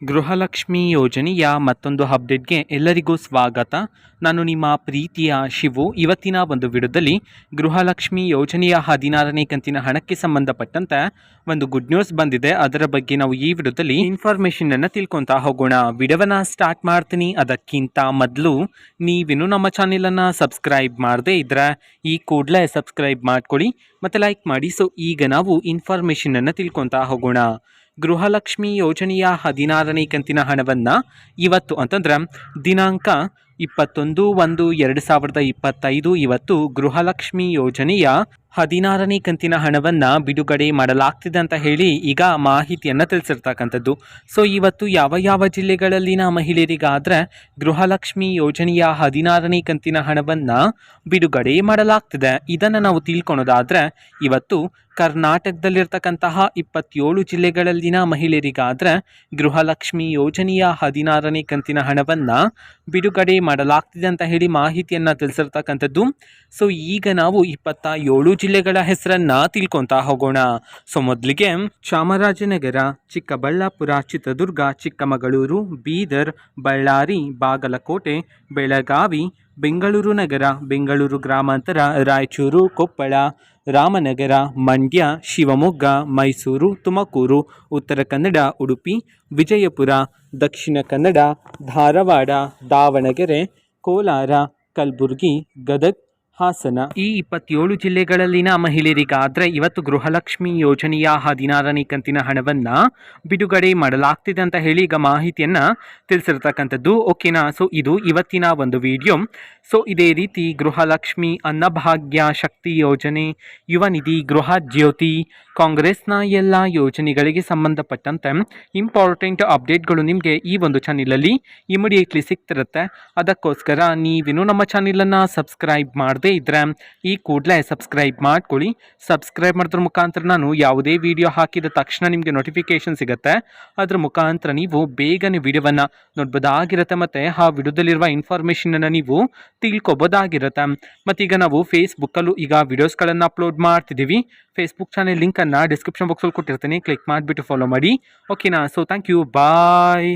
ಗೃಹಲಕ್ಷ್ಮಿ ಯೋಜನೆಯ ಮತ್ತೊಂದು ಅಪ್ಡೇಟ್ಗೆ ಎಲ್ಲರಿಗೂ ಸ್ವಾಗತ. ನಾನು ನಿಮ್ಮ ಪ್ರೀತಿಯ ಶಿವು. ಇವತ್ತಿನ ಒಂದು ವಿಡಿಯೋದಲ್ಲಿ ಗೃಹಲಕ್ಷ್ಮಿ ಯೋಜನೆಯ 16ನೇ ಕಂತಿನ ಹಣಕ್ಕೆ ಸಂಬಂಧಪಟ್ಟಂತೆ ಒಂದು ಗುಡ್ ನ್ಯೂಸ್ ಬಂದಿದೆ. ಅದರ ಬಗ್ಗೆ ನಾವು ಈ ವಿಡಿಯೋದಲ್ಲಿ ಇನ್ಫಾರ್ಮೇಷನ್ ಅನ್ನು ತಿಳ್ಕೊತಾ ಹೋಗೋಣ. ವಿಡಿಯೋವನ್ನ ಸ್ಟಾರ್ಟ್ ಮಾಡ್ತೀನಿ. ಅದಕ್ಕಿಂತ ಮೊದಲು ನೀವಿನ್ನು ನಮ್ಮ ಚಾನೆಲನ್ನು ಸಬ್ಸ್ಕ್ರೈಬ್ ಮಾಡದೇ ಇದ್ರೆ ಈ ಕೂಡಲೇ ಸಬ್ಸ್ಕ್ರೈಬ್ ಮಾಡ್ಕೊಳ್ಳಿ ಮತ್ತು ಲೈಕ್ ಮಾಡಿ. ಸೊ ಈಗ ನಾವು ಇನ್ಫಾರ್ಮೇಷನ್ ಅನ್ನು ತಿಳ್ಕೊತಾ ಹೋಗೋಣ. ಗೃಹಲಕ್ಷ್ಮಿ ಯೋಜನೆಯ 16ನೇ ಕಂತಿನ ಹಣವನ್ನು ಇವತ್ತು ಅಂತಂದ್ರೆ ದಿನಾಂಕ 21/1/2025 ಇವತ್ತು ಗೃಹಲಕ್ಷ್ಮಿ ಯೋಜನೆಯ 16ನೇ ಕಂತಿನ ಹಣವನ್ನು ಬಿಡುಗಡೆ ಮಾಡಲಾಗ್ತಿದೆ ಅಂತ ಹೇಳಿ ಈಗ ಮಾಹಿತಿಯನ್ನು ತಿಳಿಸಿರ್ತಕ್ಕಂಥದ್ದು. ಸೊ ಇವತ್ತು ಯಾವ ಯಾವ ಜಿಲ್ಲೆಗಳಲ್ಲಿನ ಮಹಿಳೆಯರಿಗಾದರೆ ಗೃಹಲಕ್ಷ್ಮಿ ಯೋಜನೆಯ 16ನೇ ಕಂತಿನ ಹಣವನ್ನು ಬಿಡುಗಡೆ ಮಾಡಲಾಗ್ತಿದೆ ಇದನ್ನು ನಾವು ತಿಳ್ಕೊಳೋದಾದರೆ ಇವತ್ತು ಕರ್ನಾಟಕದಲ್ಲಿರ್ತಕ್ಕಂತಹ 27 ಜಿಲ್ಲೆಗಳಲ್ಲಿನ ಮಹಿಳೆಯರಿಗಾದರೆ ಗೃಹಲಕ್ಷ್ಮಿ ಯೋಜನೆಯ 16ನೇ ಕಂತಿನ ಹಣವನ್ನು ಬಿಡುಗಡೆ ಮಾಡಲಾಗ್ತಿದೆ ಅಂತ ಹೇಳಿ ಮಾಹಿತಿಯನ್ನು ತಿಳಿಸಿರ್ತಕ್ಕಂಥದ್ದು. ಸೊ ಈಗ ನಾವು 27 ಜಿಲ್ಲೆಗಳ ಹೆಸರನ್ನು ತಿಳ್ಕೊತಾ ಹೋಗೋಣ. ಸೊ ಮೊದಲಿಗೆ ಚಾಮರಾಜನಗರ, ಚಿಕ್ಕಬಳ್ಳಾಪುರ, ಚಿತ್ರದುರ್ಗ, ಚಿಕ್ಕಮಗಳೂರು, ಬೀದರ್, ಬಳ್ಳಾರಿ, ಬಾಗಲಕೋಟೆ, ಬೆಳಗಾವಿ, ಬೆಂಗಳೂರು ನಗರ, ಬೆಂಗಳೂರು ಗ್ರಾಮಾಂತರ, ರಾಯಚೂರು, ಕೊಪ್ಪಳ, ರಾಮನಗರ, ಮಂಡ್ಯ, ಶಿವಮೊಗ್ಗ, ಮೈಸೂರು, ತುಮಕೂರು, ಉತ್ತರ ಕನ್ನಡ, ಉಡುಪಿ, ವಿಜಯಪುರ, ದಕ್ಷಿಣ ಕನ್ನಡ, ಧಾರವಾಡ, ದಾವಣಗೆರೆ, ಕೋಲಾರ, ಕಲಬುರಗಿ, ಗದಗ, ಹಾಸನ ಈ 27 ಜಿಲ್ಲೆಗಳಲ್ಲಿನ ಮಹಿಳೆಯರಿಗಾದರೆ ಇವತ್ತು ಗೃಹಲಕ್ಷ್ಮಿ ಯೋಜನೆಯ 16ನೇ ಕಂತಿನ ಹಣವನ್ನು ಬಿಡುಗಡೆ ಮಾಡಲಾಗ್ತಿದೆ ಅಂತ ಹೇಳಿ ಈಗ ಮಾಹಿತಿಯನ್ನು ತಿಳಿಸಿರ್ತಕ್ಕಂಥದ್ದು. ಓಕೆನಾ. ಸೊ ಇದು ಇವತ್ತಿನ ಒಂದು ವಿಡಿಯೋ. ಸೊ ಇದೇ ರೀತಿ ಗೃಹಲಕ್ಷ್ಮಿ, ಅನ್ನಭಾಗ್ಯ, ಶಕ್ತಿ ಯೋಜನೆ, ಯುವ ನಿಧಿ, ಗೃಹ ಜ್ಯೋತಿ, ಕಾಂಗ್ರೆಸ್ನ ಎಲ್ಲ ಯೋಜನೆಗಳಿಗೆ ಸಂಬಂಧಪಟ್ಟಂತೆ ಇಂಪಾರ್ಟೆಂಟ್ ಅಪ್ಡೇಟ್ಗಳು ನಿಮಗೆ ಈ ಒಂದು ಚಾನೆಲಲ್ಲಿ ಇಮಿಡಿಯೇಟ್ಲಿ ಸಿಗ್ತಿರುತ್ತೆ. ಅದಕ್ಕೋಸ್ಕರ ನೀವಿನ್ನು ನಮ್ಮ ಚಾನೆಲನ್ನು ಸಬ್ಸ್ಕ್ರೈಬ್ ಮಾಡದೇ ಇದ್ದರೆ ಈ ಕೂಡಲೇ ಸಬ್ಸ್ಕ್ರೈಬ್ ಮಾಡ್ಕೊಳ್ಳಿ. ಸಬ್ಸ್ಕ್ರೈಬ್ ಮಾಡೋದ್ರ ಮುಖಾಂತರ ನಾನು ಯಾವುದೇ ವಿಡಿಯೋ ಹಾಕಿದ ತಕ್ಷಣ ನಿಮಗೆ ನೋಟಿಫಿಕೇಶನ್ ಸಿಗುತ್ತೆ. ಅದರ ಮುಖಾಂತರ ನೀವು ಬೇಗನೆ ವಿಡಿಯೋವನ್ನು ನೋಡ್ಬೋದಾಗಿರುತ್ತೆ ಮತ್ತು ಆ ವಿಡಿಯೋದಲ್ಲಿರುವ ಇನ್ಫಾರ್ಮೇಷನನ್ನು ನೀವು ತಿಳ್ಕೊಬೋದಾಗಿರುತ್ತೆ. ಮತ್ತೀಗ ನಾವು ಫೇಸ್ಬುಕ್ಕಲ್ಲೂ ಈಗ ವಿಡಿಯೋಸ್ಗಳನ್ನು ಅಪ್ಲೋಡ್ ಮಾಡ್ತಿದ್ದೀವಿ. ಫೇಸ್ಬುಕ್ ಚಾನೆಲ್ ಲಿಂಕನ್ನು ಡಿಸ್ಕ್ರಿಪ್ಷನ್ ಬಾಕ್ಸಲ್ಲಿ ಕೊಟ್ಟಿರ್ತೀನಿ. ಕ್ಲಿಕ್ ಮಾಡಿಬಿಟ್ಟು ಫಾಲೋ ಮಾಡಿ. ಓಕೆನಾ. So thank you. ಬಾಯ್.